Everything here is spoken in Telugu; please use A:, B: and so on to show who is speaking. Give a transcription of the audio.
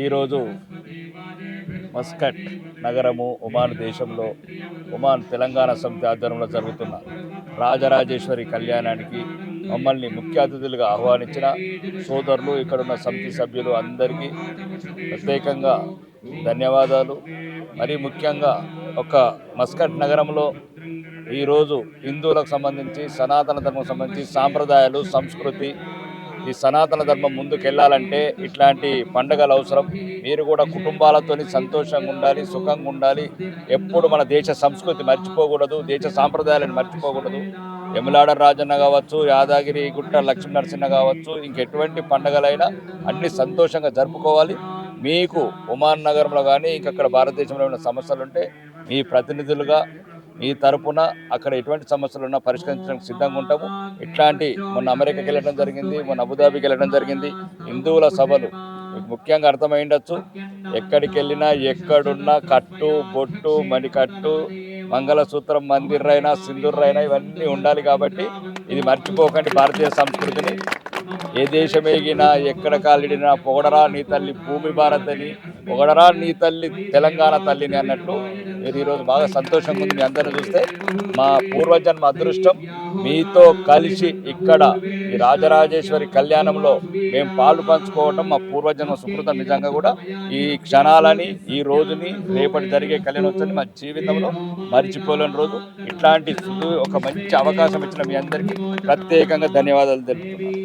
A: ఈరోజు మస్కట్ నగరము ఒమాన్ దేశంలో ఒమాన్ తెలంగాణ సమితి ఆధ్వర్యంలో జరుగుతున్న రాజరాజేశ్వరి కళ్యాణానికి మమ్మల్ని ముఖ్య అతిథులుగా ఆహ్వానించిన సోదరులు, ఇక్కడున్న సమితి సభ్యులు అందరికీ ప్రత్యేకంగా ధన్యవాదాలు. మరి ముఖ్యంగా ఒక మస్కట్ నగరంలో ఈరోజు హిందువులకు సంబంధించి, సనాతన ధర్మం సంబంధించి సాంప్రదాయాలు, సంస్కృతి, ఈ సనాతన ధర్మం ముందుకెళ్ళాలంటే ఇట్లాంటి పండుగలు అవసరం. మీరు కూడా కుటుంబాలతో సంతోషంగా ఉండాలి, సుఖంగా ఉండాలి. ఎప్పుడు మన దేశ సంస్కృతి మర్చిపోకూడదు, దేశ సాంప్రదాయాలను మర్చిపోకూడదు. యములాడ రాజన్న కావచ్చు, యాదగిరి గుట్ట లక్ష్మీ నరసింహ కావచ్చు, ఇంకెటువంటి పండుగలైనా అన్ని సంతోషంగా జరుపుకోవాలి. మీకు ఒమాన్ నగరంలో కానీ ఇంకక్కడ భారతదేశంలో ఉన్న సమస్యలు ఉంటే మీ ప్రతినిధులుగా మీ తరపున అక్కడ ఎటువంటి సమస్యలు ఉన్నా పరిష్కరించడానికి సిద్ధంగా ఉంటాము. ఇట్లాంటి మొన్న అమెరికాకి వెళ్ళడం జరిగింది, మొన్న అబుదాబికి వెళ్ళడం జరిగింది. హిందువుల సభలు మీకు ముఖ్యంగా అర్థమైండొచ్చు. ఎక్కడికి వెళ్ళినా ఎక్కడున్నా కట్టు, బొట్టు, మణికట్టు, మంగళసూత్రం, మందిర్రైనా, సింధూర్రైనా ఇవన్నీ ఉండాలి. కాబట్టి ఇది మర్చిపోకండి. భారతీయ సంస్కృతిని ఏ దేశమేగినా, ఎక్కడ కాలిడినా పొగడరా నీ తల్లి భూమి భారతని, పొగడరా నీ తల్లి తెలంగాణ తల్లిని అన్నట్లు మీరు ఈరోజు బాగా సంతోషంగా ఉంది. మీ అందరిని చూస్తే మా పూర్వజన్మ అదృష్టం మీతో కలిసి ఇక్కడ ఈ రాజరాజేశ్వరి కళ్యాణంలో మేము పాలు పంచుకోవడం మా పూర్వజన్మ సుకృతం. నిజంగా కూడా ఈ క్షణాలని, ఈ రోజుని, రేపటి జరిగే కళ్యాణోత్సవాన్ని మా జీవితంలో మర్చిపోలేని రోజు. ఇట్లాంటి ఒక మంచి అవకాశం ఇచ్చిన మీ అందరికీ ప్రత్యేకంగా ధన్యవాదాలు తెలుపుతున్నాను.